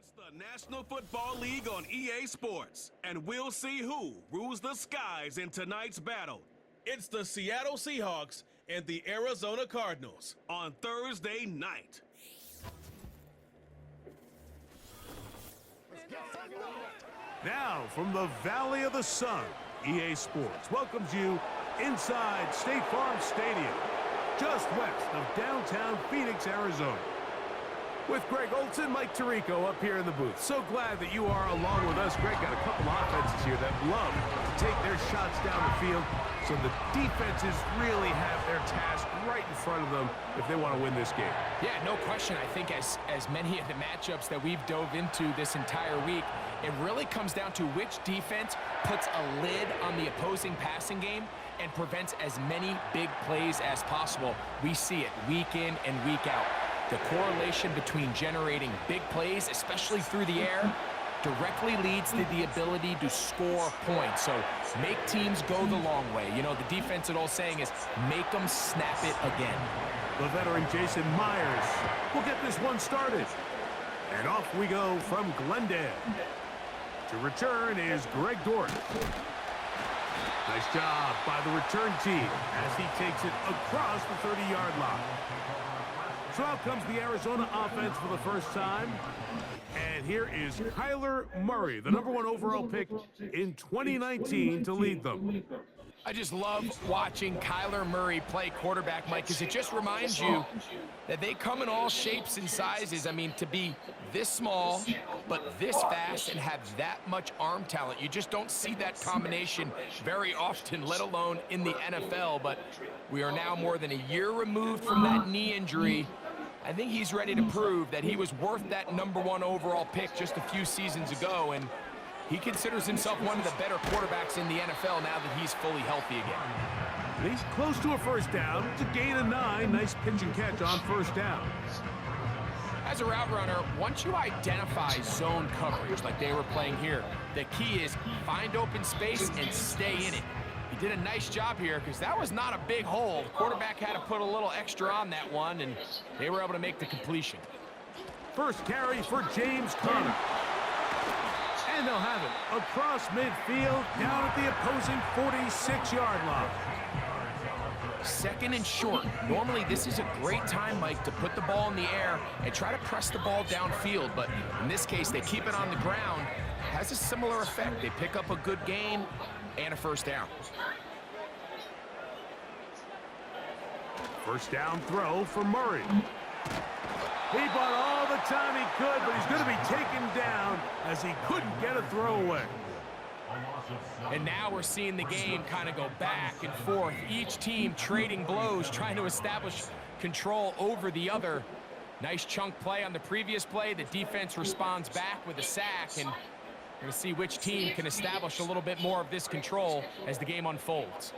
It's the National Football League on EA Sports, and we'll see who rules the skies in tonight's battle. It's the Seattle Seahawks and the Arizona Cardinals on Thursday night. Now, from the Valley of the Sun, EA Sports welcomes you inside State Farm Stadium, just west of downtown Phoenix, Arizona. With Greg Olson, Mike Tirico up here in the booth. So glad that you are along with us. Greg got a couple offenses here that love to take their shots down the field, so the defenses really have their task right in front of them if they want to win this game. Yeah, no question. I think as many of the matchups that we've dove into this entire week, it really comes down to which defense puts a lid on the opposing passing game and prevents as many big plays as possible. We see it week in and week out. The correlation between generating big plays, especially through the air, directly leads to the ability to score points. So make teams go the long way. You know, the defensive old saying is make them snap it again. The veteran Jason Myers will get this one started. And off we go from Glendale. To return is Greg Dort. Nice job by the return team as he takes it across the 30-yard line. So out comes the Arizona offense for the first time. And here is Kyler Murray, the #1 overall pick in 2019 to lead them. I just love watching Kyler Murray play quarterback, Mike, because it just reminds you that they come in all shapes and sizes. I mean, to be this small, but this fast and have that much arm talent, you just don't see that combination very often, let alone in the NFL. But we are now more than a year removed from that knee injury. I think he's ready to prove that he was worth that #1 overall pick just a few seasons ago, and he considers himself one of the better quarterbacks in the NFL now that he's fully healthy again. He's close to a first down. It's a gain of 9. Nice pitch and catch on first down. As a route runner, once you identify zone coverage like they were playing here, the key is find open space and stay in it. He did a nice job here because that was not a big hole. The quarterback had to put a little extra on that one, and they were able to make the completion. First carry for James Conner. And they'll have it across midfield, down at the opposing 46-yard line. Second and short. Normally, this is a great time, Mike, to put the ball in the air and try to press the ball downfield. But in this case, they keep it on the ground. Has a similar effect. They pick up a good gain and a first down. First down throw for Murray. He bought all the time he could, but he's going to be taken down as he couldn't get a throwaway. And now we're seeing the game kind of go back and forth. Each team trading blows, trying to establish control over the other. Nice chunk play on the previous play. The defense responds back with a sack, and we're going to see which team can establish a little bit more of this control as the game unfolds.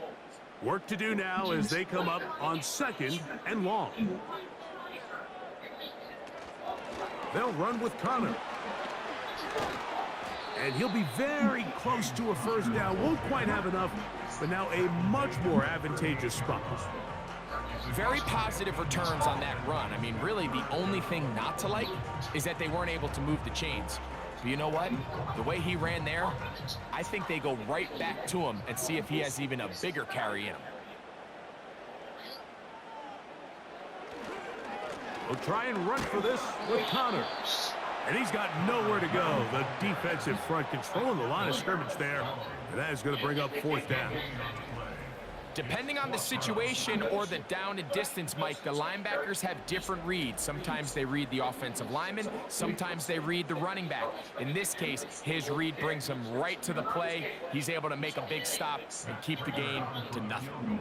Work to do now as they come up on 2nd and long. They'll run with Conner. And he'll be very close to a first down. Won't quite have enough, but now a much more advantageous spot. Very positive returns on that run. I mean, really, the only thing not to like is that they weren't able to move the chains. But you know what? The way he ran there, I think they go right back to him and see if he has even a bigger carry in him. We'll try and run for this with Conner. And he's got nowhere to go. The defensive front controlling the line of scrimmage there. And that is going to bring up 4th down. Depending on the situation or the down and distance, Mike, the linebackers have different reads. Sometimes they read the offensive lineman. Sometimes they read the running back. In this case, his read brings him right to the play. He's able to make a big stop and keep the game to nothing.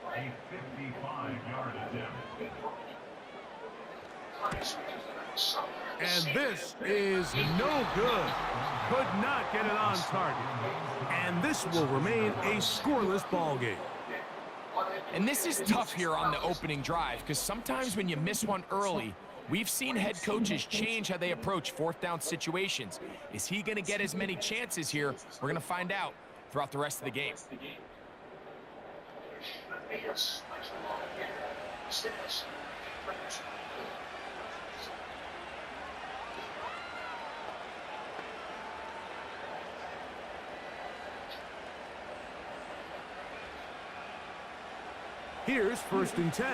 A 55-yard attempt. And this is no good. Could not get it on target. And this will remain a scoreless ball game. And this is tough here on the opening drive because sometimes when you miss one early, we've seen head coaches change how they approach 4th down situations. Is he going to get as many chances here? We're going to find out throughout the rest of the game. Here's 1st and 10.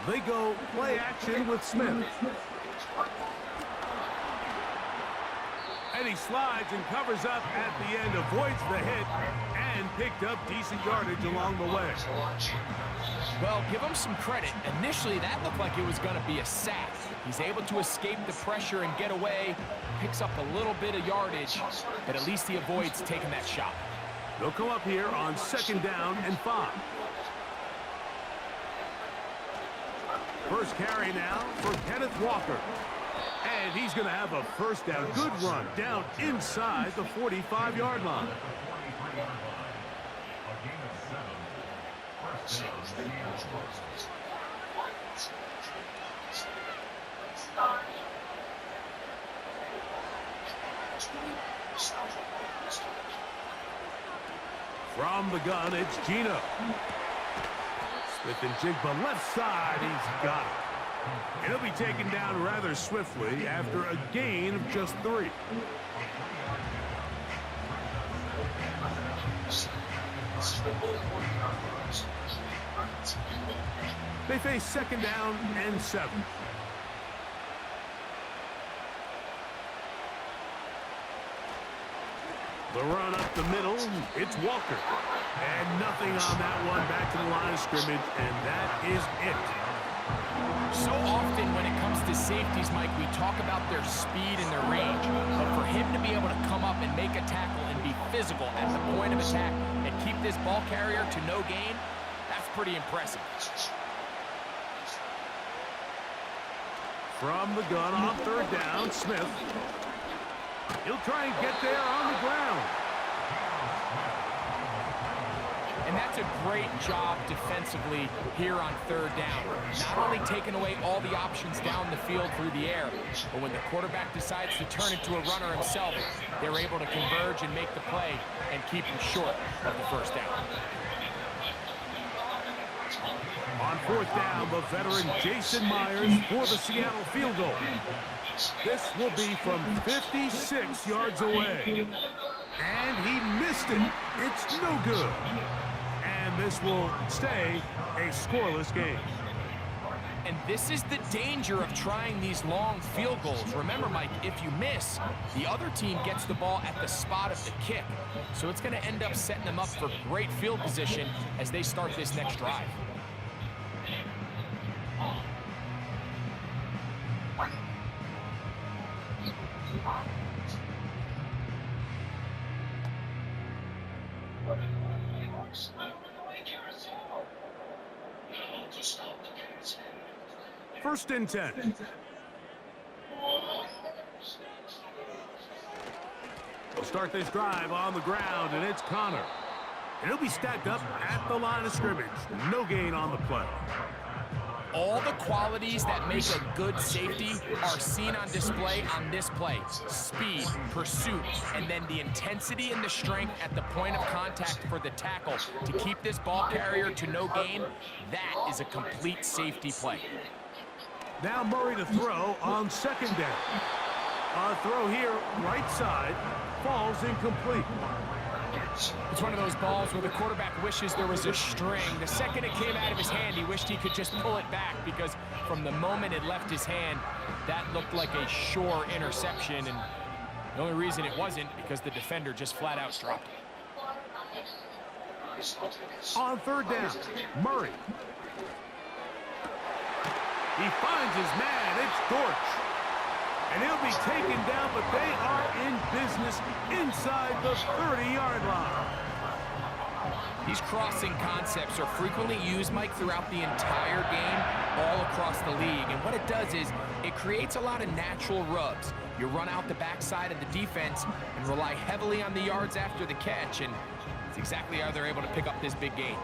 They go play action with Smith. And he slides and covers up at the end, avoids the hit, and picked up decent yardage along the way. Well, give him some credit. Initially, that looked like it was going to be a sack. He's able to escape the pressure and get away, picks up a little bit of yardage, but at least he avoids taking that shot. They'll come up here on 2nd down and 5. First carry now for Kenneth Walker. And he's going to have a 1st down. Good run down inside the 45-yard line. From the gun, it's Gino. Smith and Jigba left side. He's got it. And he'll be taken down rather swiftly after a gain of just 3. They face 2nd down and 7. The run up the middle, it's Walker. And nothing on that one, back to the line of scrimmage, and that is it. So often when it comes to safeties, Mike, we talk about their speed and their range. But for him to be able to come up and make a tackle and be physical at the point of attack and keep this ball carrier to no gain, that's pretty impressive. From the gun on 3rd down, Smith. He'll try and get there on the ground. And that's a great job defensively here on 3rd down. Not only taking away all the options down the field through the air, but when the quarterback decides to turn into a runner himself, they're able to converge and make the play and keep him short of the 1st down. On 4th down, the veteran Jason Myers for the Seattle field goal. This will be from 56 yards away. And he missed it. It's no good. And this will stay a scoreless game. And this is the danger of trying these long field goals. Remember, Mike, if you miss, the other team gets the ball at the spot of the kick. So it's going to end up setting them up for great field position as they start this next drive. First and 10. We'll start this drive on the ground, and it's Connor. And he'll be stacked up at the line of scrimmage. No gain on the play. All the qualities that make a good safety are seen on display on this play. Speed, pursuit, and then the intensity and the strength at the point of contact for the tackle to keep this ball carrier to no gain. That is a complete safety play. Now Murray to throw on 2nd down. A throw here, right side, falls incomplete. It's one of those balls where the quarterback wishes there was a string. The second it came out of his hand, he wished he could just pull it back, because from the moment it left his hand, that looked like a sure interception. And the only reason it wasn't because the defender just flat out dropped it. On 3rd down, Murray. He finds his man. It's Dortch. And he'll be taken down, but they are in business inside the 30-yard line. These crossing concepts are frequently used, Mike, throughout the entire game, all across the league. And what it does is it creates a lot of natural rubs. You run out the backside of the defense and rely heavily on the yards after the catch, and it's exactly how they're able to pick up this big gain.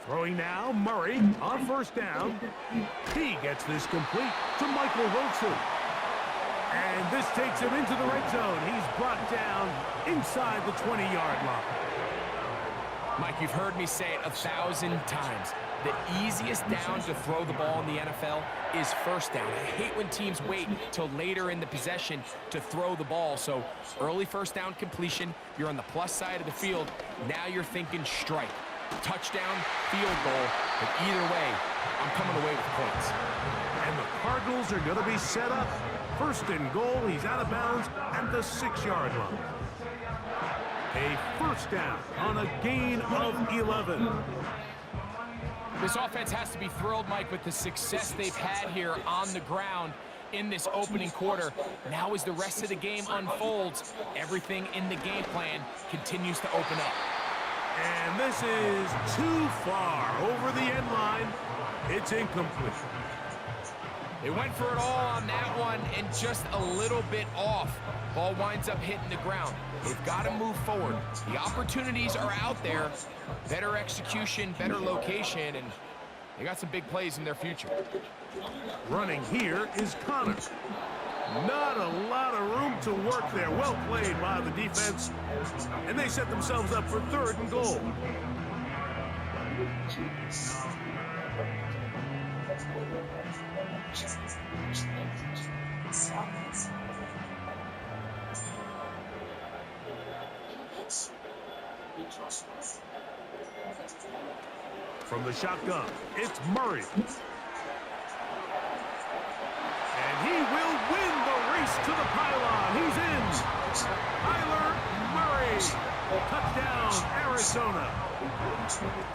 Throwing now, Murray on 1st down. He gets this complete to Michael Wilson. And this takes him into the red zone. He's brought down inside the 20-yard line. Mike, you've heard me say it 1,000 times. the easiest down to throw the ball in the NFL is first down. I hate when teams wait till later in the possession to throw the ball. So early first down completion, you're on the plus side of the field. Now you're thinking strike, touchdown, field goal. But either way, I'm coming away with points. And the Cardinals are going to be set up. First and goal, he's out of bounds at the 6-yard line. A first down on a gain of 11. This offense has to be thrilled, Mike, with the success they've had here on the ground in this opening quarter. Now as the rest of the game unfolds, everything in the game plan continues to open up. And this is too far over the end line. It's incomplete. They went for it all on that one and just a little bit off. Ball winds up hitting the ground. They've got to move forward. The opportunities are out there. Better execution, better location, and they got some big plays in their future. Running here is Connor. Not a lot of room to work there. Well played by the defense. And they set themselves up for 3rd and goal. From the shotgun, it's Murray. And he will win the race to the pylon. He's in. Kyler Murray. Touchdown, Arizona.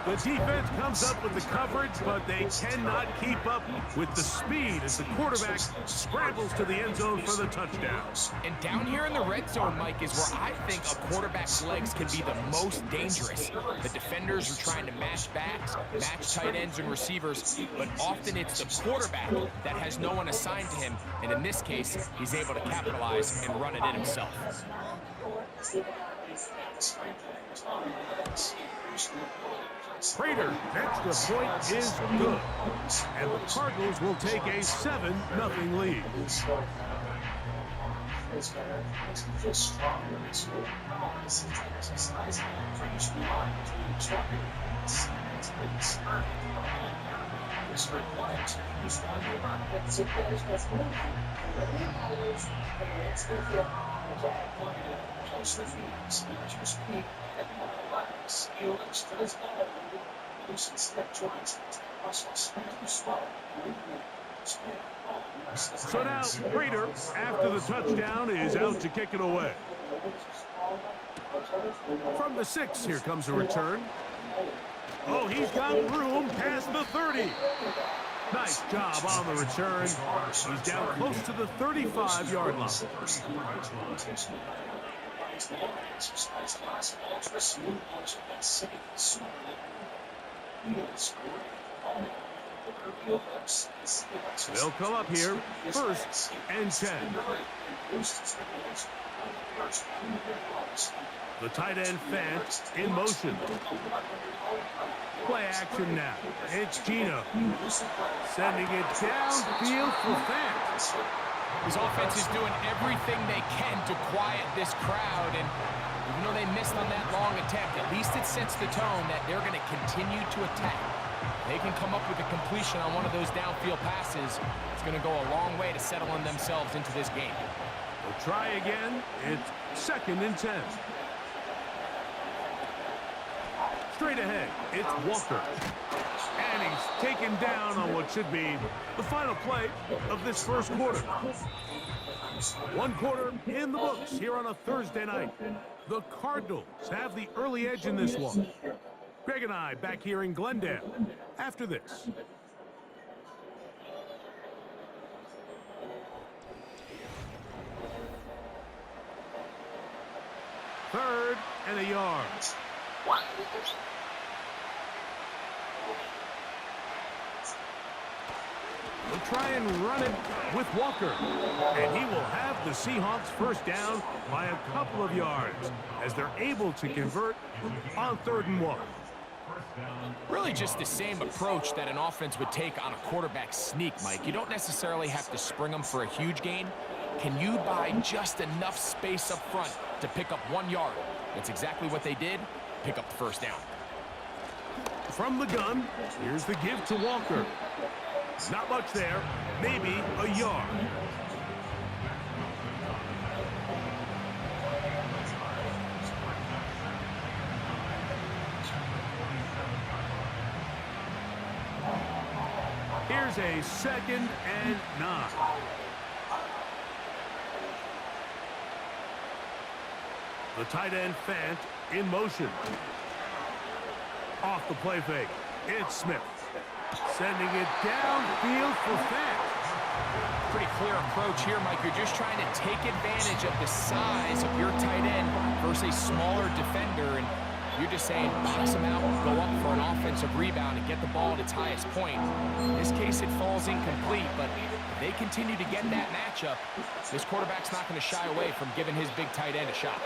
The defense comes up with the coverage, but they cannot keep up with the speed as the quarterback scrambles to the end zone for the touchdown. And down here in the red zone, Mike, is where I think a quarterback's legs can be the most dangerous. The defenders are trying to match backs, match tight ends and receivers, but often it's the quarterback that has no one assigned to him, and in this case, he's able to capitalize and run it in himself. Prater, extra point is good. And the Cardinals will take a 7-0 lead. So now Prater, after the touchdown, is out to kick it away. From the 6, here comes a return. Oh, he's got room past the 30. Nice job on the return. He's down close to the 35-yard line. They'll come up here, 1st and 10. The tight end Fant in motion. Play action now. It's Gino. Sending it downfield for Fant. His offense is doing everything they can to quiet this crowd, and even though they missed on that long attempt, at least it sets the tone that they're going to continue to attack. They can come up with a completion on one of those downfield passes. It's going to go a long way to settling themselves into this game. We'll try again. It's 2nd and 10. Straight ahead, it's Walker. And he's taken down on what should be the final play of this first quarter. 1 quarter in the books here on a Thursday night. The Cardinals have the early edge in this one. Greg and I back here in Glendale after this. Third and a yard. We'll try and run it with Walker. And he will have the Seahawks first down by a couple of yards as they're able to convert on 3rd and 1. Really just the same approach that an offense would take on a quarterback sneak, Mike. You don't necessarily have to spring them for a huge gain. Can you buy just enough space up front to pick up 1 yard? That's exactly what they did. Pick up the first down. from the gun. Here's the give to Walker. Not much there, maybe a yard. Here's a 2nd and 9. The tight end Fant in motion. Off the play fake. It's Smith. Sending it downfield for Fant. Pretty clear approach here, Mike. You're just trying to take advantage of the size of your tight end versus a smaller defender, and you're just saying box him out, go up for an offensive rebound, and get the ball at its highest point. In this case, it falls incomplete, but if they continue to get that matchup, this quarterback's not going to shy away from giving his big tight end a shot.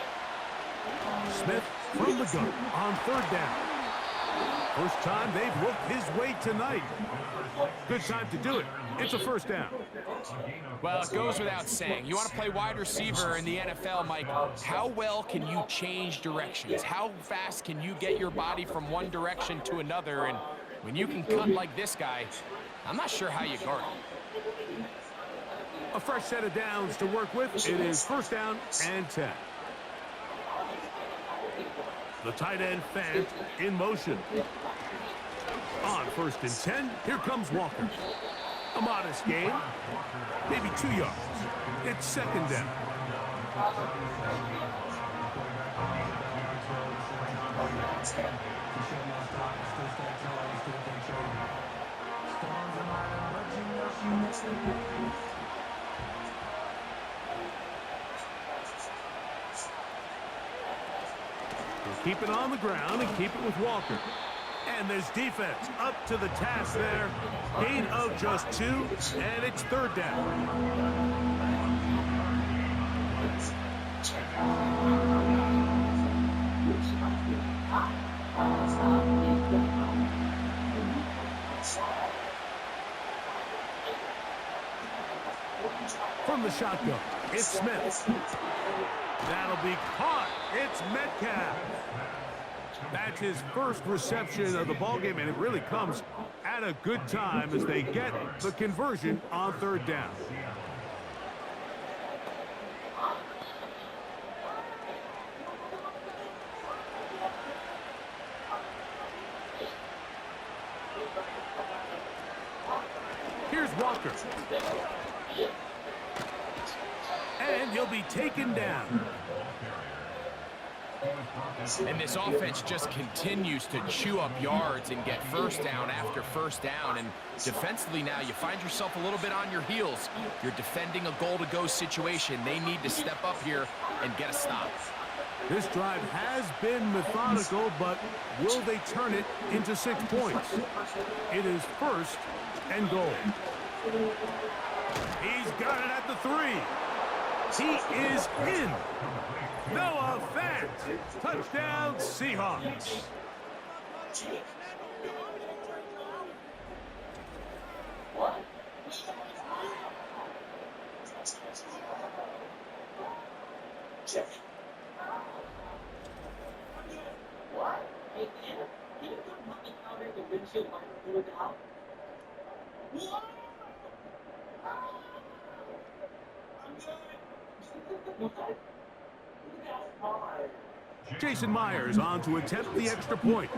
Smith from the gun on 3rd down. First time they've looked his way tonight. Good time to do it. It's a 1st down. Well, it goes without saying. You want to play wide receiver in the NFL, Mike. How well can you change directions? How fast can you get your body from one direction to another? And when you can cut like this guy, I'm not sure how you guard him. A fresh set of downs to work with. It is 1st down and 10. The tight end Fant in motion. On 1st and 10, here comes Walker. A modest gain, maybe 2 yards. It's 2nd down. Keep it on the ground and keep it with Walker. And this defense up to the task there. Gain of just 2, and it's 3rd down. From the shotgun, it's Smith. That'll be caught. It's Metcalf. That's his first reception of the ballgame, and it really comes at a good time as they get the conversion on 3rd down. Here's Walker. And he'll be taken down. And this offense just continues to chew up yards and get 1st down after 1st down. And defensively now, you find yourself a little bit on your heels. You're defending a goal-to-go situation. They need to step up here and get a stop. This drive has been methodical, but will they turn it into 6 points? It is 1st and goal. He's got it at the 3. He is in. Noah Fant. Touchdown, Seahawks. Jason Myers on to attempt the extra point.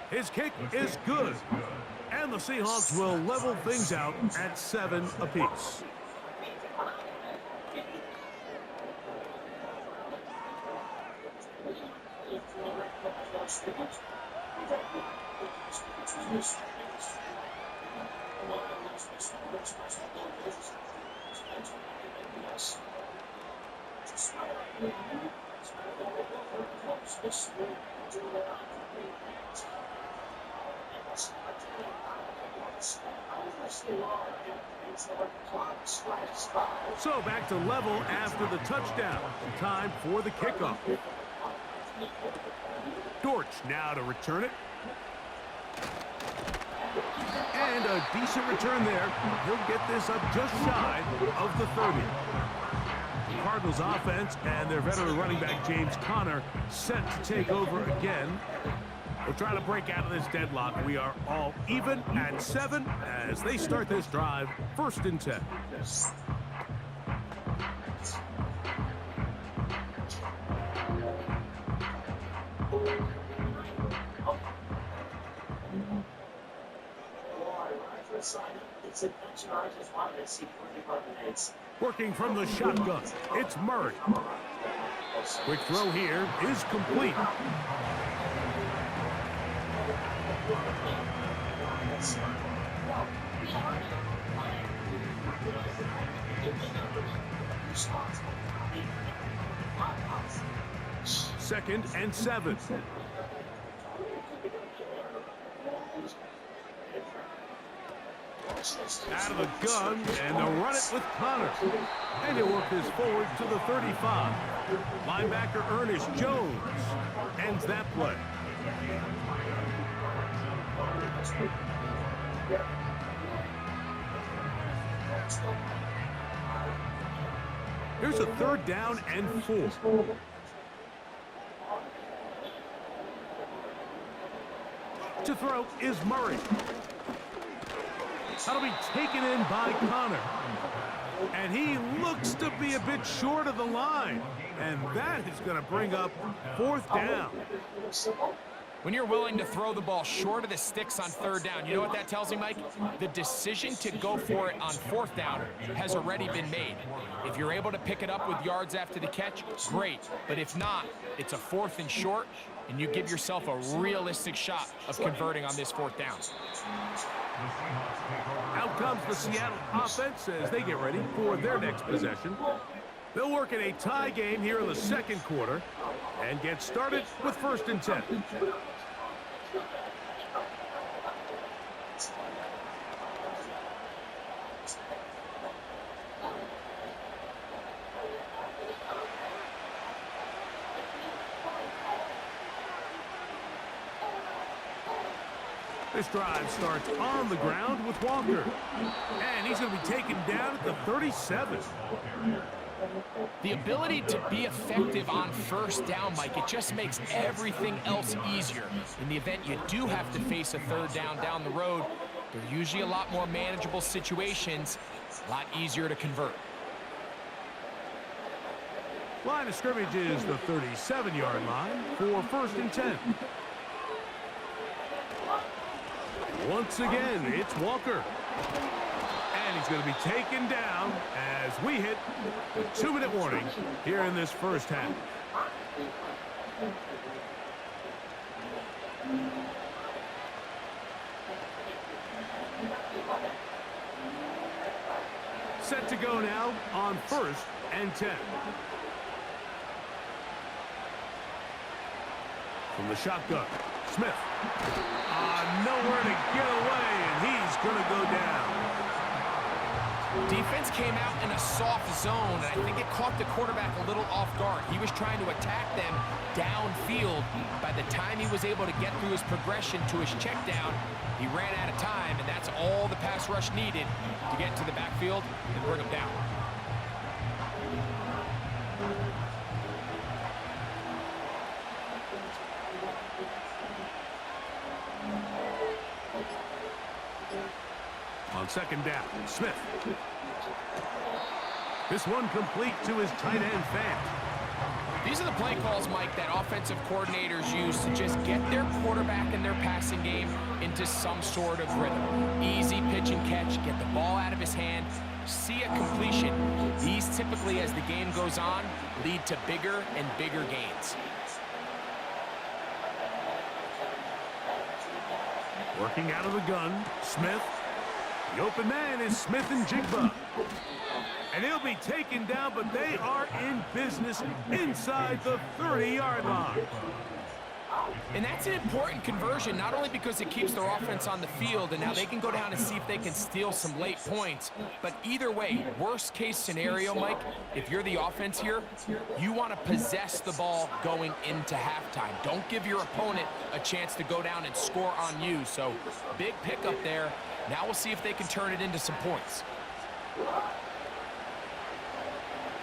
His kick is good. And the Seahawks will level things out at 7 apiece. So back to level after the touchdown. Time for the kickoff. Dortch now to return it. And a decent return there. He'll get this up just shy of the 30. The Cardinals offense and their veteran running back James Conner set to take over again. We'll try to break out of this deadlock. We are all even at 7 as they start this drive, 1st and 10. Working from the shotgun, it's Murray. Quick throw here is complete. Second and 7. Out of the gun, and they'll run it with Conner. And he'll work this forward to the 35. Linebacker Ernest Jones ends that play. Here's a 3rd down and 4. To throw is Murray. That'll be taken in by Conner. And he looks to be a bit short of the line. And that is going to bring up 4th down. When you're willing to throw the ball short of the sticks on 3rd down, you know what that tells me, Mike? The decision to go for it on 4th down has already been made. If you're able to pick it up with yards after the catch, great. But if not, it's a 4th and short, and you give yourself a realistic shot of converting on this 4th down. Out comes the Seattle offense as they get ready for their next possession. They'll work in a tie game here in the 2nd quarter and get started with 1st and 10. This drive starts on the ground with Walker. And he's going to be taken down at the 37. The ability to be effective on 1st down, Mike, it just makes everything else easier. In the event you do have to face a 3rd down the road, they're usually a lot more manageable situations, a lot easier to convert. Line of scrimmage is the 37-yard line for 1st and 10. Once again, it's Walker. And he's going to be taken down as we hit the 2-minute warning here in this 1st half. Set to go now on 1st and 10. From the shotgun, Smith. Nowhere to get away, and he's going to go down. Defense came out in a soft zone, and I think it caught the quarterback a little off guard. He was trying to attack them downfield. By the time he was able to get through his progression to his check down, he ran out of time, and that's all the pass rush needed to get to the backfield and bring him down. On 2nd down, Smith. This one complete to his tight end, Fant. These are the play calls, Mike, that offensive coordinators use to just get their quarterback and their passing game into some sort of rhythm. Easy pitch and catch, get the ball out of his hand, see a completion. These typically, as the game goes on, lead to bigger and bigger gains. Working out of the gun, Smith. The open man is Smith and Jigba. And he'll be taken down, but they are in business inside the 30-yard line. And that's an important conversion, not only because it keeps their offense on the field, and now they can go down and see if they can steal some late points. But either way, worst case scenario, Mike, if you're the offense here, you want to possess the ball going into halftime. Don't give your opponent a chance to go down and score on you. So big pickup there. Now we'll see if they can turn it into some points.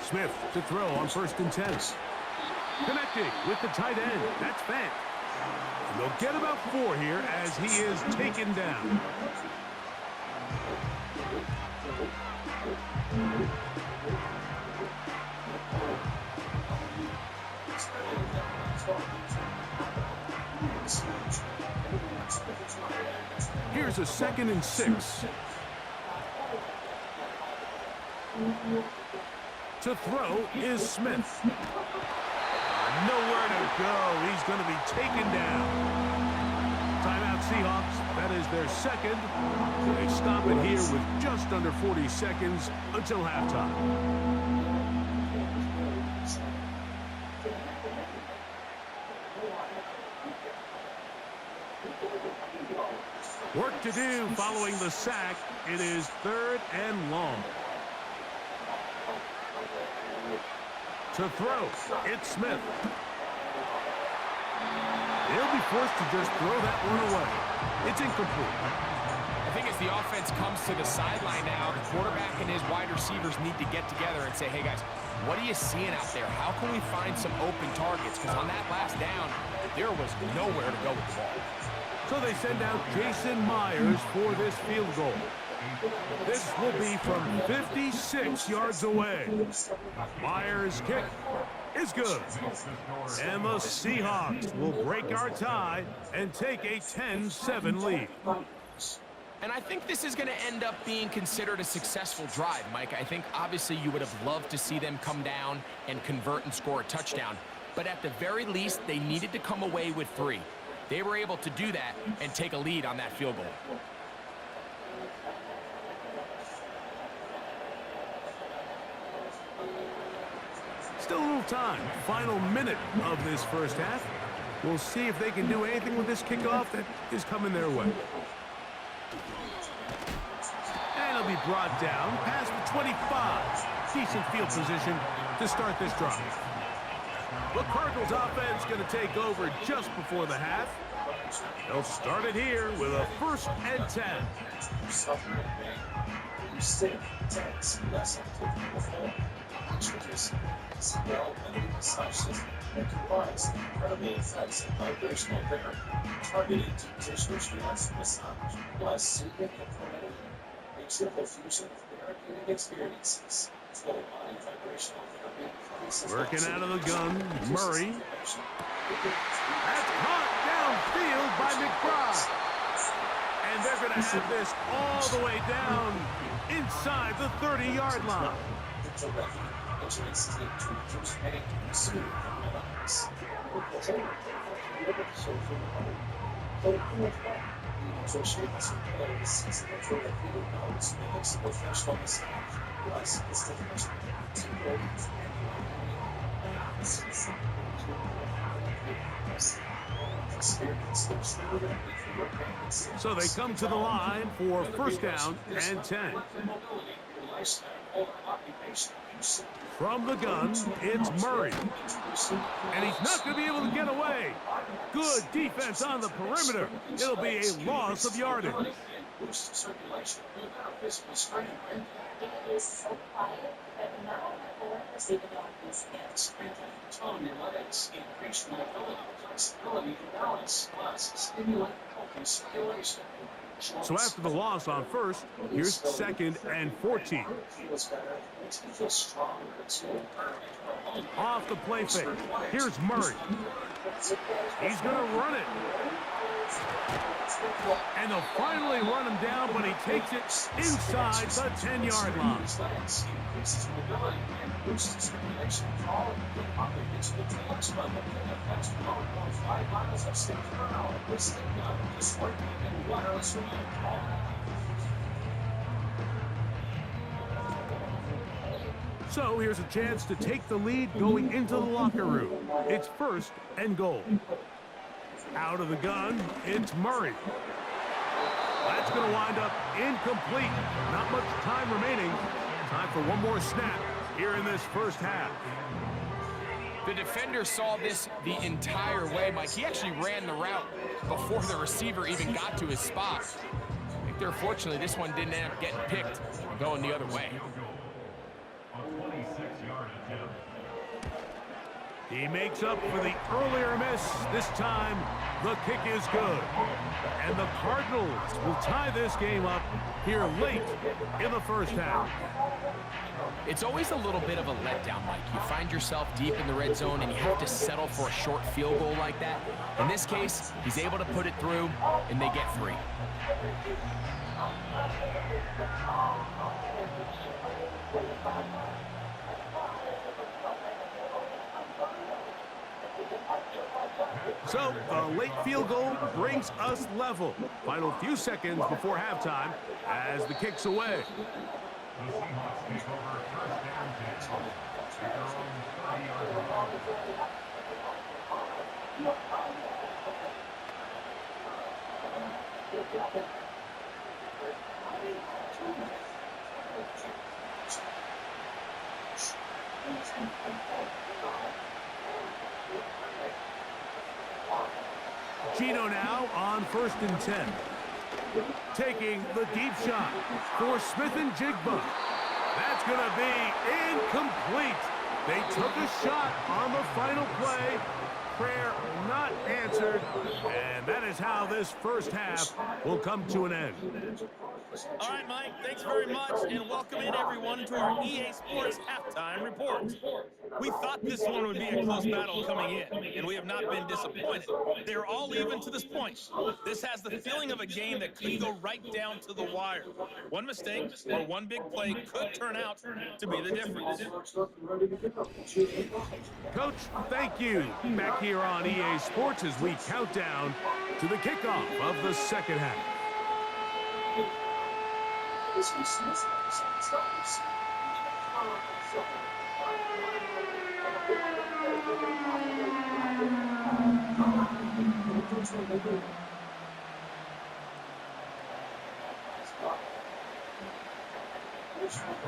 Smith to throw on 1st and 10. Connecting with the tight end. That's Fant. And they'll get about 4 here as he is taken down. Here's a 2nd and 6. To throw is Smith. Nowhere to go. He's going to be taken down. Timeout Seahawks. That is their 2nd. They stop it here with just under 40 seconds until halftime. Work to do following the sack. It is 3rd and long. To throw, it's Smith. They'll be forced to just throw that one away. It's incomplete. I think as the offense comes to the sideline now, the quarterback and his wide receivers need to get together and say, hey guys, what are you seeing out there? How can we find some open targets? Because on that last down, there was nowhere to go with the ball. So they send out Jason Myers for this field goal. This will be from 56 yards away. Myers' kick is good. And the Seahawks will break our tie and take a 10-7 lead. And I think this is going to end up being considered a successful drive, Mike. I think obviously you would have loved to see them come down and convert and score a touchdown. But at the very least, they needed to come away with 3. They were able to do that and take a lead on that field goal. Still a little time. Final minute of this first half. We'll see if they can do anything with this kickoff that is coming their way. And it'll be brought down past the 25. Decent field position to start this drive. The Cardinals offense going to take over just before the half. They'll start it here with a 1st and 10. Introducing CL and massages that combines incredible effects of vibrational therapy targeted to tissue response massage, plus soothing informative, a triple fusion of therapeutic experiences. Full body vibrational therapy. Working out of the gun, Murray. That's caught downfield by McBride. And they're going to have this all the way down inside the 30-yard line. So they come to the line for 1st down and 10. From the gun, it's Murray. And he's not going to be able to get away. Good defense on the perimeter. It'll be a loss of yardage. So after the loss on 1st, here's 2nd and 14. Off the play fake. Here's Murray. He's going to run it. And they'll finally run him down, but he takes it inside the 10-yard line. So here's a chance to take the lead going into the locker room. It's 1st and goal. Out of the gun, it's Murray. That's going to wind up incomplete. Not much time remaining. Time for one more snap here in this first half. The defender saw this the entire way, Mike. He actually ran the route before the receiver even got to his spot. I think fortunately this one didn't end up getting picked and going the other way. On 26 yards. He makes up for the earlier miss. This time, the kick is good. And the Cardinals will tie this game up here late in the first half. It's always a little bit of a letdown, Mike. You find yourself deep in the red zone and you have to settle for a short field goal like that. In this case, he's able to put it through, and they get 3. So, the late field goal brings us level. Final few seconds before halftime as the kick's away. The Seahawks take over first down 10 at their own 30-yard line. Gino now on 1st and 10. Taking the deep shot for Smith and Jigba. That's going to be incomplete. They took a shot on the final play. Prayer not answered. And that is how this first half will come to an end. All right, Mike, thanks very much, and welcome in everyone to our EA Sports Halftime Report. We thought this one would be a close battle coming in, and we have not been disappointed. They're all even to this point. This has the feeling of a game that could go right down to the wire. One mistake or one big play could turn out to be the difference. Coach, thank you. Back here on EA Sports as we count down to the kickoff of the second half.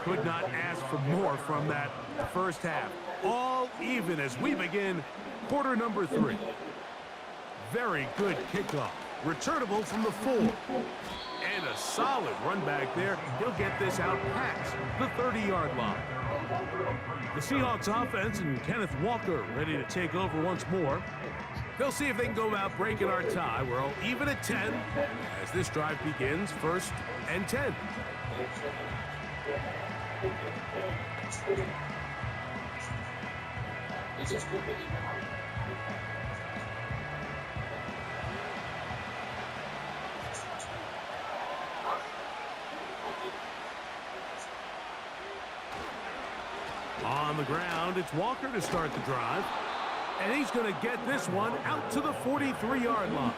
Could not ask for more from that first half. All even as we begin quarter number 3. Very good kickoff. Returnable from the 4. And a solid run back there. He'll get this out past the 30-yard line. The Seahawks offense and Kenneth Walker ready to take over once more. They'll see if they can go about breaking our tie. We're all even at 10 as this drive begins 1st and 10. On the ground, it's Walker to start the drive. And he's going to get this one out to the 43-yard line.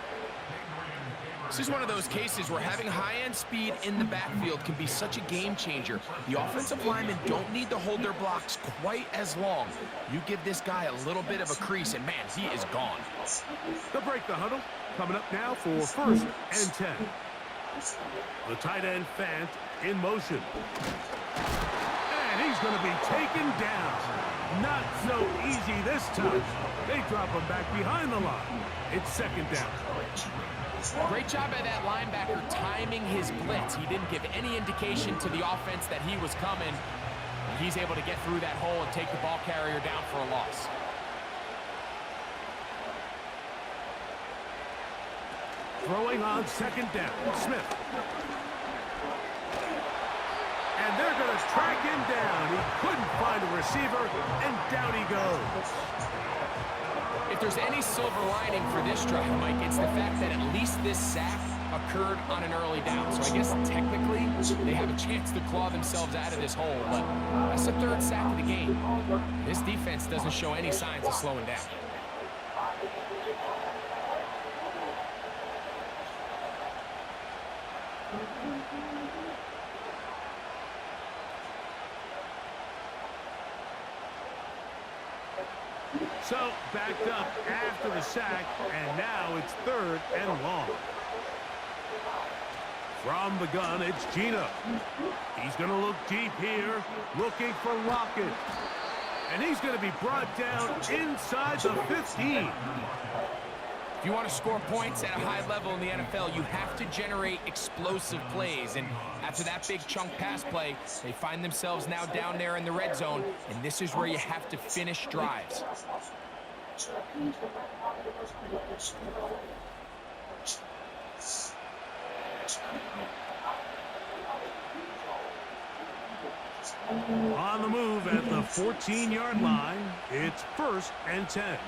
This is one of those cases where having high-end speed in the backfield can be such a game changer. The offensive linemen don't need to hold their blocks quite as long. You give this guy a little bit of a crease, and man, he is gone. They'll break the huddle. Coming up now for 1st and 10. The tight end Fant in motion. And he's going to be taken down. Not so easy this time. They drop him back behind the line. It's 2nd down. Great job by that linebacker timing his blitz. He didn't give any indication to the offense that he was coming. And he's able to get through that hole and take the ball carrier down for a loss. Throwing on 2nd down, Smith. And they're going to track him down. He couldn't find a receiver, and down he goes. If there's any silver lining for this drive, Mike, it's the fact that at least this sack occurred on an early down. So I guess technically they have a chance to claw themselves out of this hole, but that's the 3rd sack of the game. This defense doesn't show any signs of slowing down. So, backed up after the sack, and now it's 3rd and long. From the gun, it's Gino. He's going to look deep here, looking for Lockett. And he's going to be brought down inside the 15. If you want to score points at a high level in the NFL, you have to generate explosive plays. And after that big chunk pass play, they find themselves now down there in the red zone, and this is where you have to finish drives. On the move at the 14-yard line, it's 1st and 10.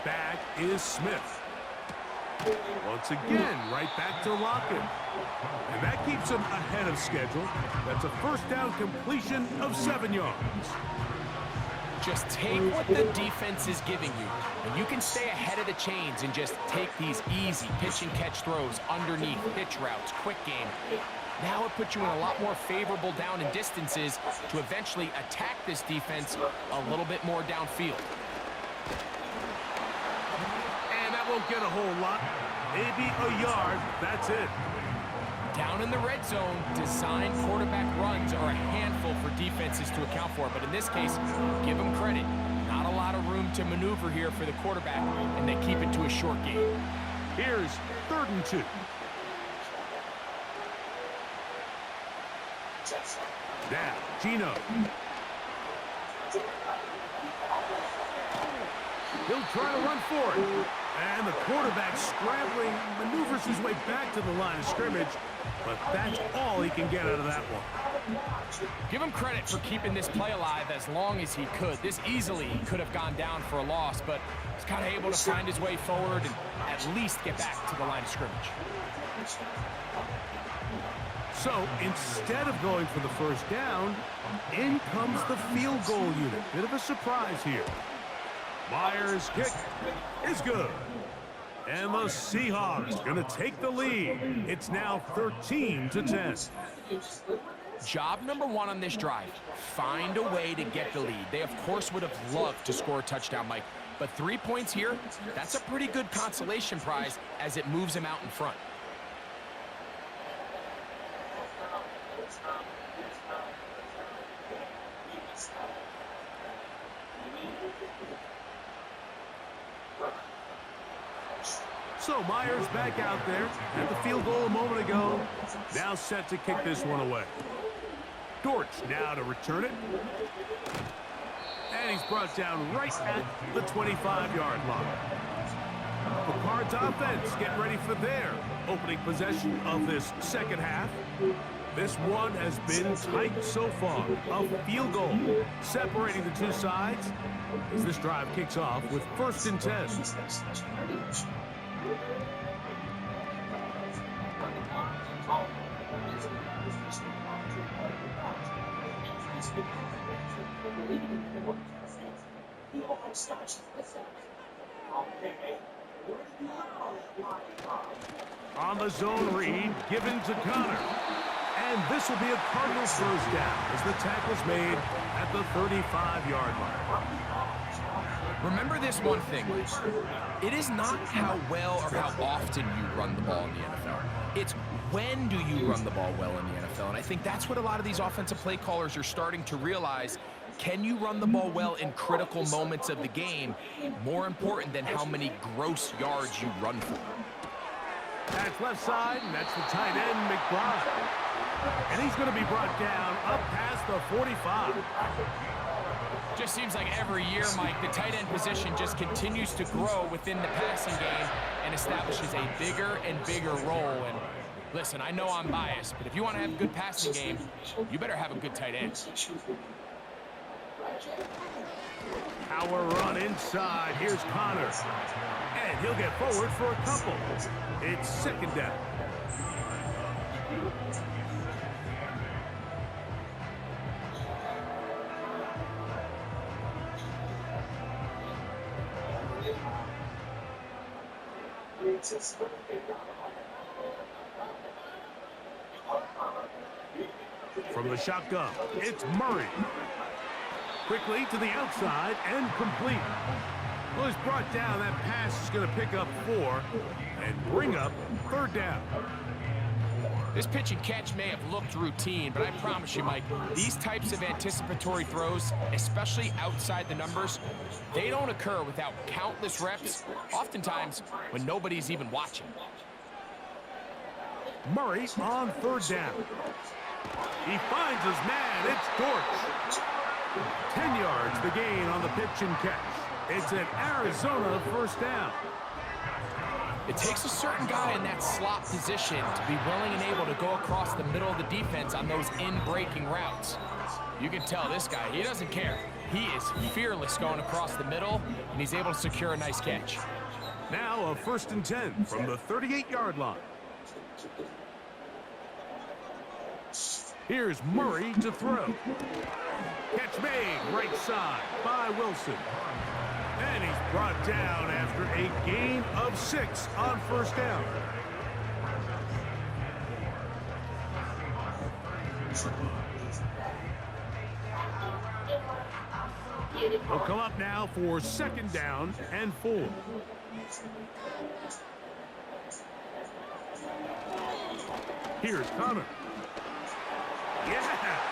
Back is Smith. Once again, right back to Lockett. And that keeps him ahead of schedule. That's a first down completion of 7 yards. Just take what the defense is giving you, and you can stay ahead of the chains and just take these easy pitch and catch throws underneath, pitch routes, quick game. Now it puts you in a lot more favorable down and distances to eventually attack this defense a little bit more downfield. And that won't get a whole lot. Maybe a yard. That's it. Down in the red zone, design quarterback runs are a handful for defenses to account for. But in this case, give them credit. Not a lot of room to maneuver here for the quarterback, and they keep it to a short game. Here's 3rd and 2. Now, Gino. He'll try to run for it. And the quarterback scrambling, maneuvers his way back to the line of scrimmage. But that's all he can get out of that one. Give him credit for keeping this play alive as long as he could. This easily could have gone down for a loss, but he's kind of able to find his way forward and at least get back to the line of scrimmage. So instead of going for the first down, in comes the field goal unit. Bit of a surprise here. Myers' kick is good. And the Seahawks going to take the lead. It's now 13-10. Job number 1 on this drive, find a way to get the lead. They, of course, would have loved to score a touchdown, Mike. But 3 points here, that's a pretty good consolation prize as it moves them out in front. So Myers back out there. Had the field goal a moment ago. Now set to kick this one away. Dortch now to return it. And he's brought down right at the 25-yard line. The Cards offense getting ready for their opening possession of this second half. This one has been tight so far. A field goal separating the two sides as this drive kicks off with 1st and 10. On the zone read, given to Connor. And this will be a Cardinals first down as the tackle's made at the 35-yard line. Remember this one thing. It is not how well or how often you run the ball in the NFL. It's when do you run the ball well in the NFL. And I think that's what a lot of these offensive play callers are starting to realize. Can you run the ball well in critical moments of the game? More important than how many gross yards you run for. That's left side, and that's the tight end, McBride. And he's going to be brought down up past the 45. Just seems like every year, Mike, the tight end position just continues to grow within the passing game and establishes a bigger and bigger role. And listen, I know I'm biased, but if you want to have a good passing game, you better have a good tight end. Power run inside. Here's Connor. And he'll get forward for a couple. It's 2nd down. From the shotgun, it's Murray. Quickly to the outside and complete. Well, he's brought down. That pass is going to pick up 4 and bring up 3rd down. This pitch and catch may have looked routine, but I promise you, Mike, these types of anticipatory throws, especially outside the numbers, they don't occur without countless reps, oftentimes when nobody's even watching. Murray on 3rd down. He finds his man. It's Dortch. 10 yards the gain on the pitch and catch. It's an Arizona first down. It takes a certain guy in that slot position to be willing and able to go across the middle of the defense on those in-breaking routes. You can tell this guy, he doesn't care. He is fearless going across the middle, and he's able to secure a nice catch. Now a 1st and 10 from the 38-yard line. Here's Murray to throw. Catch made right side by Wilson. And he's brought down after a gain of 6 on first down. He'll come up now for 2nd down and 4. Here's Connor. Yeah!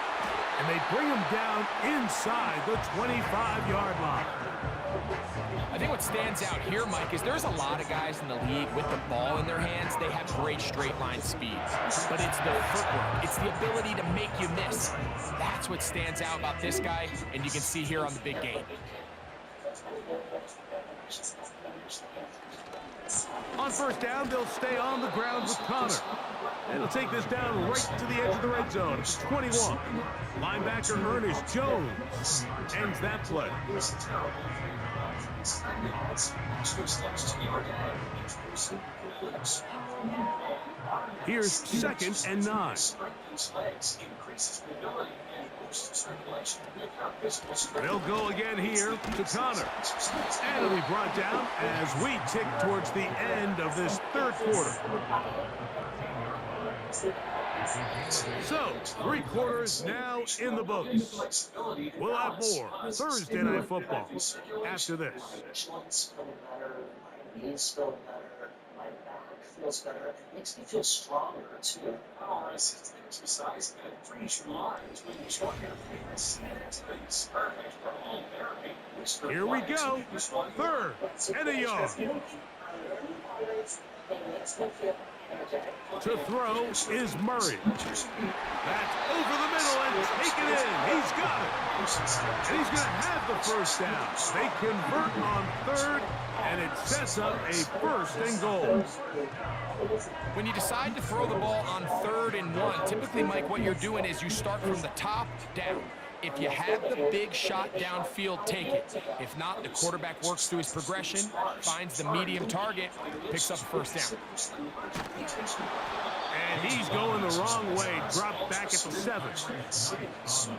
And they bring him down inside the 25-yard line. I think what stands out here, Mike, is there's a lot of guys in the league with the ball in their hands. They have great straight line speed. But it's the footwork. It's the ability to make you miss. That's what stands out about this guy, and you can see here on the big game. On first down, they'll stay on the ground with Connor. And he'll take this down right to the edge of the red zone. It's 21. Linebacker Ernest Jones ends that play. Here's 2nd and 9. They'll go again here to Connor. And he'll be brought down as we tick towards the end of this 3rd quarter. So, 3 quarters now in the books. We'll have more Thursday Night Football after this. My back feels better. It makes me feel stronger too. Oh, it's an exercise that frees your mind when you join your fitness activities. Perfect for home therapy. Here we go. 3rd and a yard. To throw is Murray. That's over the middle and taken in. He's got it. And he's going to have the first down. They convert on 3rd, and it sets up a 1st and goal. When you decide to throw the ball on 3rd and 1, typically, Mike, what you're doing is you start from the top down. If you have the big shot downfield, take it. If not, the quarterback works through his progression, finds the medium target, picks up a first down. And he's going the wrong way, dropped back at the 7.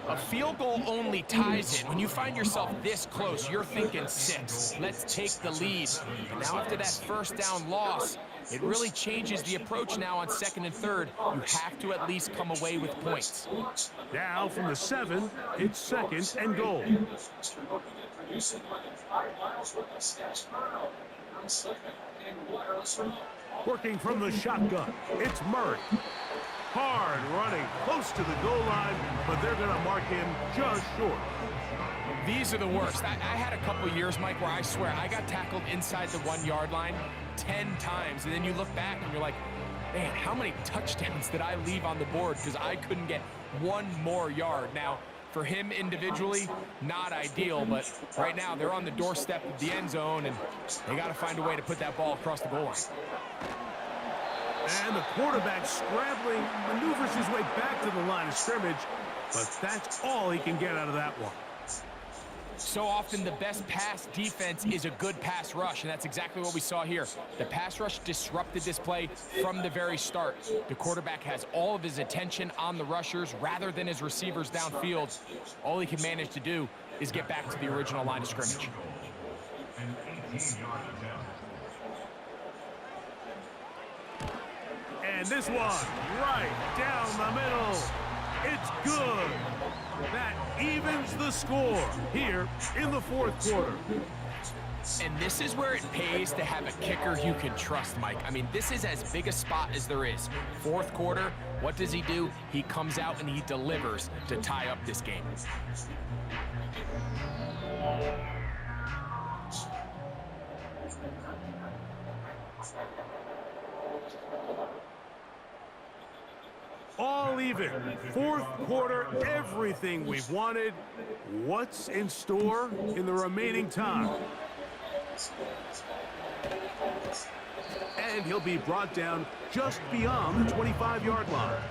A field goal only ties it. When you find yourself this close, you're thinking 6. Let's take the lead. But now after that first down loss, it really changes the approach now on 2nd and 3rd. You have to at least come away with points. Now from the 7, it's 2nd and goal. Working from the shotgun, it's Murray. Hard running close to the goal line, but they're going to mark him just short. These are the worst. I had a couple years, Mike, where I swear I got tackled inside the 1-yard line 10 times, and then you look back and you're like, man, how many touchdowns did I leave on the board because I couldn't get one more yard? Now, for him individually, not ideal, but right now they're on the doorstep of the end zone, and they got to find a way to put that ball across the goal line. And the quarterback scrambling, maneuvers his way back to the line of scrimmage, but that's all he can get out of that one. So often the best pass defense is a good pass rush, and that's exactly what we saw here. The pass rush disrupted this play from the very start. The quarterback has all of his attention on the rushers rather than his receivers downfield. All he can manage to do is get back to the original line of scrimmage. And this one, right down the middle. It's good. That evens the score here in the 4th quarter. And this is where it pays to have a kicker you can trust, Mike. I mean, this is as big a spot as there is. 4th quarter, what does he do? He comes out and he delivers to tie up this game. All even. 4th quarter, everything we've wanted. What's in store in the remaining time? And he'll be brought down just beyond the 25-yard line.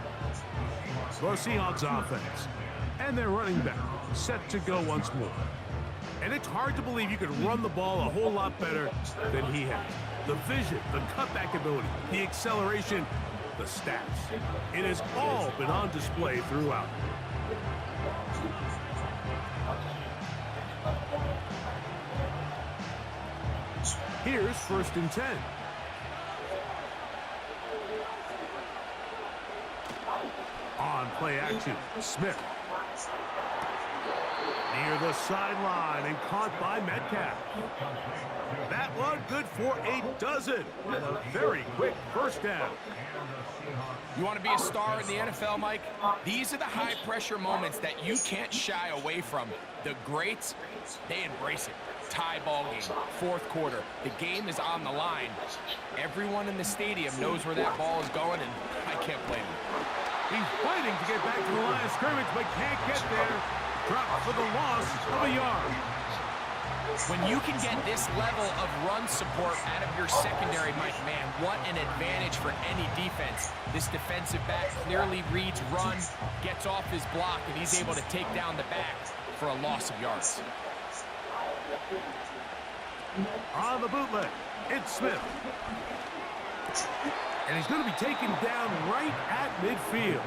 The Seahawks offense and their running back set to go once more. And it's hard to believe you could run the ball a whole lot better than he has. The vision, the cutback ability, the acceleration, the stats. It has all been on display throughout. Here's 1st and 10. On play action, Smith. Near the sideline and caught by Metcalf. That one good for a dozen. And a very quick 1st down. You want to be a star in the NFL, Mike? These are the high-pressure moments that you can't shy away from. The greats, they embrace it. Tie ball game, 4th quarter. The game is on the line. Everyone in the stadium knows where that ball is going, and I can't blame him. He's fighting to get back to the line of scrimmage, but can't get there. Dropped for the loss of a yard. When you can get this level of run support out of your secondary, Mike, man, what an advantage for any defense. This defensive back clearly reads run, gets off his block, and he's able to take down the back for a loss of yards. On the bootleg, it's Smith. And he's going to be taken down right at midfield.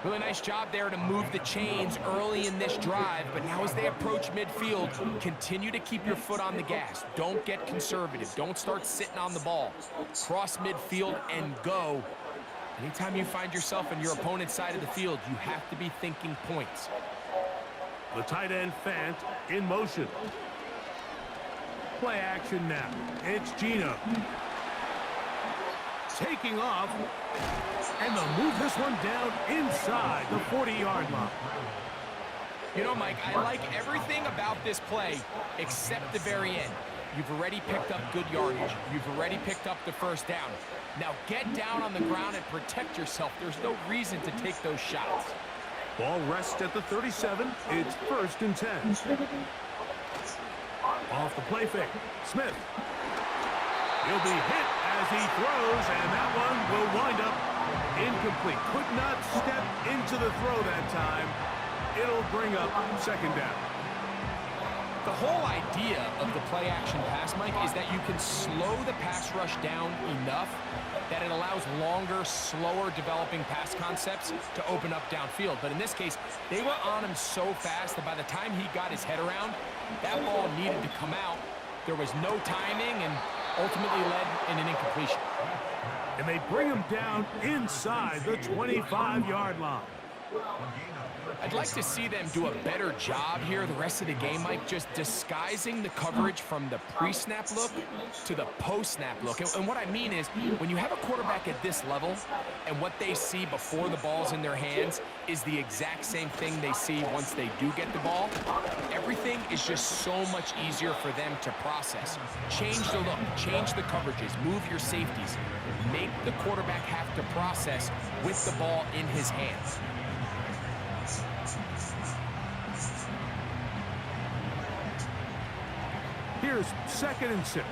Really nice job there to move the chains early in this drive, but now as they approach midfield, continue to keep your foot on the gas. Don't get conservative. Don't start sitting on the ball. Cross midfield and go. Anytime you find yourself on your opponent's side of the field, you have to be thinking points. The tight end Fant in motion. Play action now. It's Gino. Taking off. And they'll move this one down inside the 40-yard line. You know, Mike, I like everything about this play except the very end. You've already picked up good yardage. You've already picked up the 1st down. Now get down on the ground and protect yourself. There's no reason to take those shots. Ball rests at the 37. It's 1st and 10. Off the play fake. Smith. He'll be hit as he throws, and that one will wind up incomplete. Could not step into the throw that time. It'll bring up 2nd down. The whole idea of the play-action pass, Mike, is that you can slow the pass rush down enough that it allows longer, slower developing pass concepts to open up downfield. But in this case, they were on him so fast that by the time he got his head around, that ball needed to come out. There was no timing and ultimately led in an incompletion. And they bring him down inside the 25-yard line. I'd like to see them do a better job here the rest of the game, Mike, just disguising the coverage from the pre-snap look to the post-snap look. And what I mean is, when you have a quarterback at this level and what they see before the ball's in their hands is the exact same thing they see once they do get the ball, everything is just so much easier for them to process. Change the look, change the coverages, move your safeties, make the quarterback have to process with the ball in his hands. Here's 2nd and 6.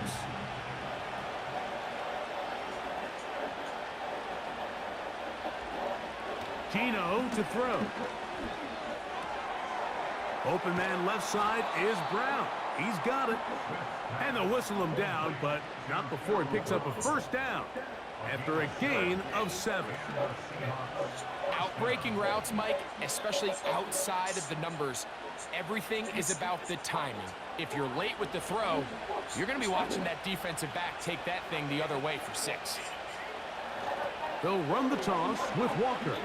Gino to throw. Open man left side is Brown. He's got it. And they'll whistle him down, but not before he picks up a 1st down after a gain of 7. Outbreaking routes, Mike, especially outside of the numbers, everything is about the timing. If you're late with the throw, you're going to be watching that defensive back take that thing the other way for 6. They'll run the toss with Walker.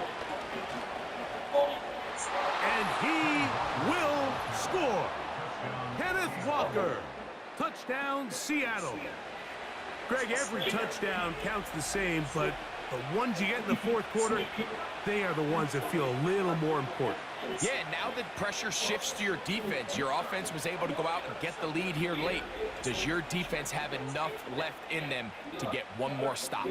And he will score. Kenneth Walker. Touchdown, Seattle. Greg, every touchdown counts the same, but the ones you get in the 4th quarter, they are the ones that feel a little more important. Yeah, now that pressure shifts to your defense, your offense was able to go out and get the lead here late. Does your defense have enough left in them to get one more stop?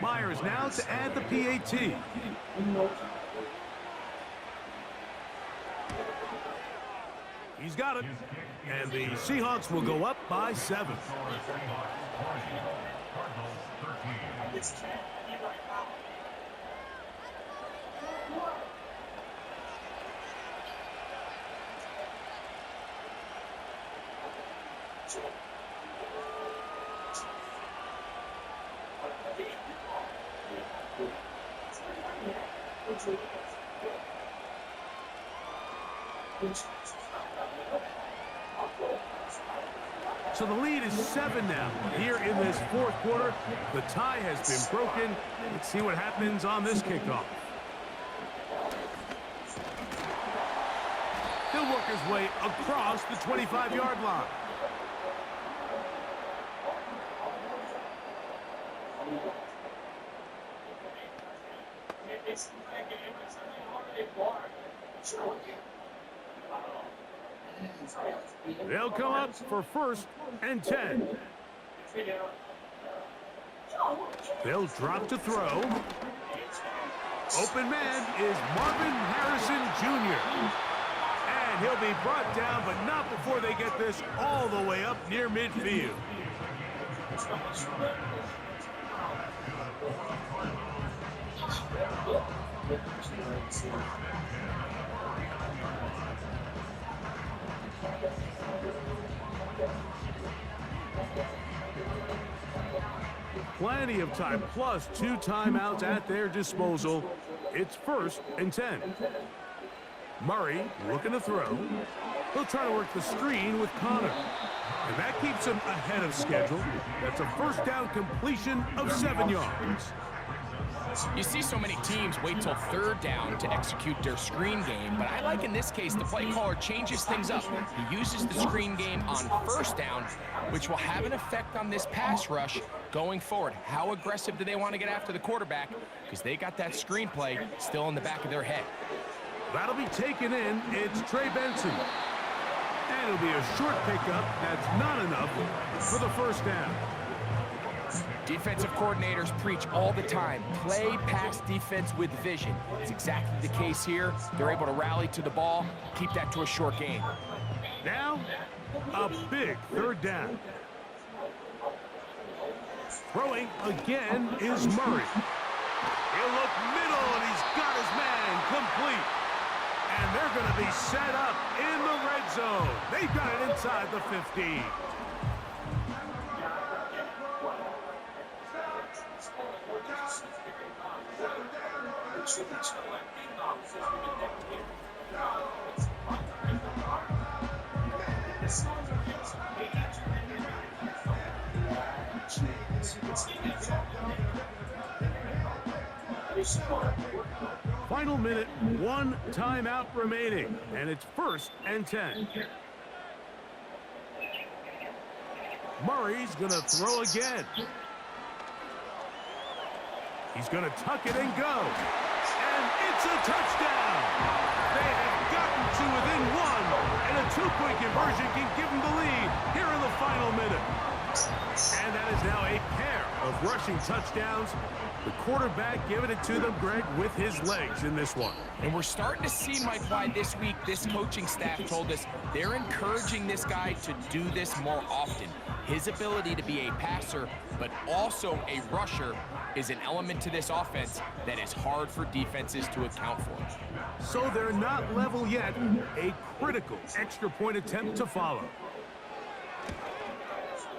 Myers now to add the PAT. He's got it. And the Seahawks will go up by 7. So the lead is 7 now. Here in this fourth quarter, the tie has been broken. Let's see what happens on this kickoff. He'll work his way across the 25-yard line. They'll come up for 1st and 10. They'll drop to throw. Open man is Marvin Harrison Jr. And he'll be brought down, but not before they get this all the way up near midfield. Plenty of time, plus 2 timeouts at their disposal. It's 1st and 10. Murray looking to throw. He'll try to work the screen with Connor. And that keeps him ahead of schedule. That's a first down completion of 7 yards. You see so many teams wait till 3rd down to execute their screen game, but I like in this case the play caller changes things up. He uses the screen game on 1st down, which will have an effect on this pass rush going forward. How aggressive do they want to get after the quarterback? Because they got that screen play still in the back of their head. That'll be taken in. It's Trey Benson. And it'll be a short pickup. That's not enough for the 1st down. Defensive coordinators preach all the time, play pass defense with vision. It's exactly the case here. They're able to rally to the ball, keep that to a short game. Now, a big 3rd down. Throwing again is Murray. He'll look middle, and he's got his man complete. And they're going to be set up in the red zone. They've got it inside the 15. Final minute, 1 timeout remaining, and it's 1st and 10. Murray's gonna throw again. He's gonna tuck it and go. And it's a touchdown! They have gotten to within 1, and a 2-point conversion can give them the lead here in the final minute. And that is now a pair of rushing touchdowns. The quarterback giving it to them, Greg, with his legs in this one. And we're starting to see, Mike, why this week this coaching staff told us they're encouraging this guy to do this more often. His ability to be a passer, but also a rusher, is an element to this offense that is hard for defenses to account for. So they're not level yet. A critical extra point attempt to follow.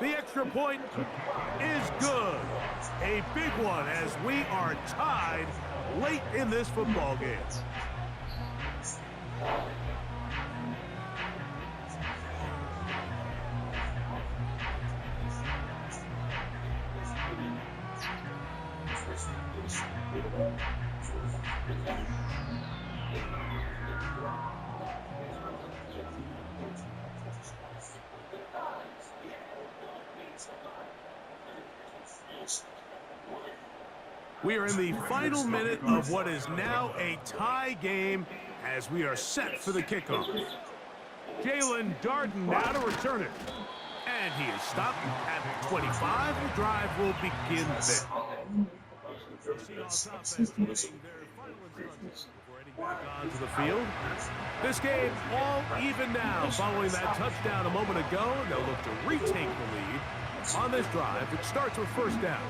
The extra point is good. A big one as we are tied late in this football game. We are in the final minute of what is now a tie game as we are set for the kickoff. Jalen Darden now to return it. And he is stopped at the 25. The drive will begin there. Seahawks offense getting their final instructions before heading back onto the field. This game all even now following that touchdown a moment ago. And they'll look to retake the lead on this drive, which starts with first down.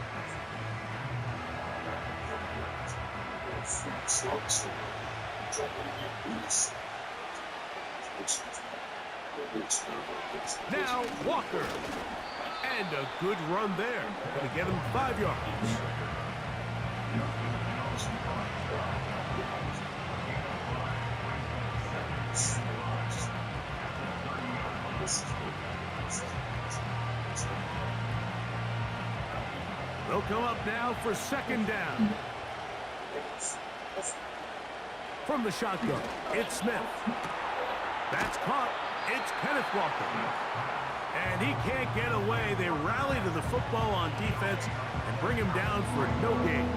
Now Walker. And a good run there. Going to get him 5 yards. They'll come up now for second down. From the shotgun, it's Smith. That's caught. It's Kenneth Walker. And he can't get away. They rally to the football on defense and bring him down for no gain.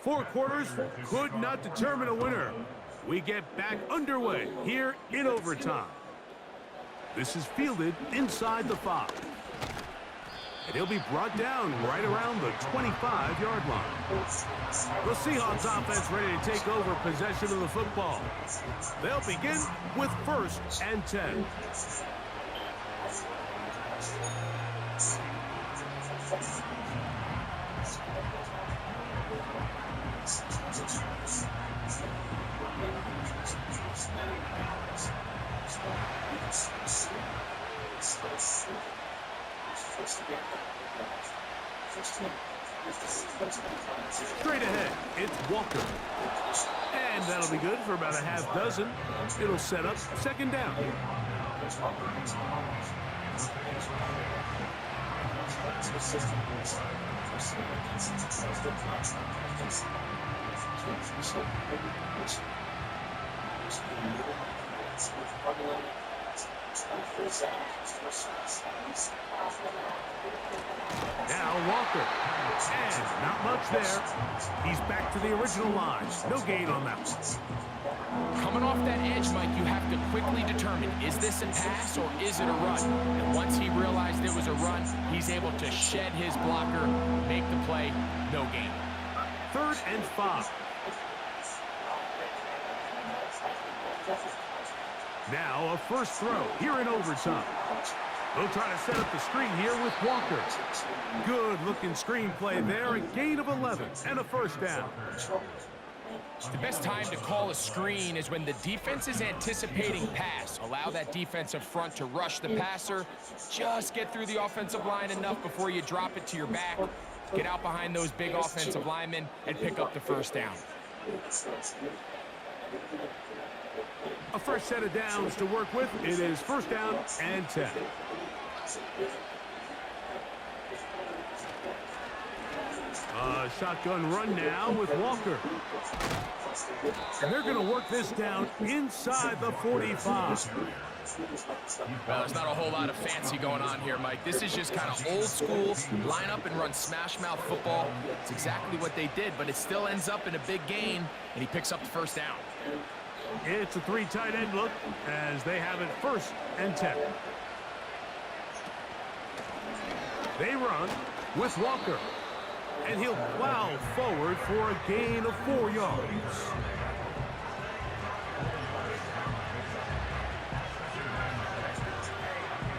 Four quarters could not determine a winner. We get back underway here in overtime. This is fielded inside the 5. And he'll be brought down right around the 25-yard line. The Seahawks offense ready to take over possession of the football. They'll begin with first and 10. Straight ahead, it's Walker. And that'll be good for about a half dozen. It'll set up second down. Now Walker. And not much there. He's back to the original line. No gain on that one. Coming off that edge, Mike, you have to quickly determine, is this a pass or is it a run? And once he realized it was a run, he's able to shed his blocker, make the play, no gain. Third and 5. Now a first throw here in overtime. They'll try to set up the screen here with Walker. Good-looking screen play there. A gain of 11 and a first down. The best time to call a screen is when the defense is anticipating pass. Allow that defensive front to rush the passer. Just get through the offensive line enough before you drop it to your back. Get out behind those big offensive linemen and pick up the first down. A fresh set of downs to work with. It is first down and 10. A shotgun run now with Walker. And they're going to work this down inside the 45. Well, there's not a whole lot of fancy going on here, Mike. This is just kind of old school, line up and run smash mouth football. It's exactly what they did, but it still ends up in a big gain, and he picks up the first down. It's a 3 tight end look as they have it first and 10. They run with Walker. And he'll plow forward for a gain of 4 yards.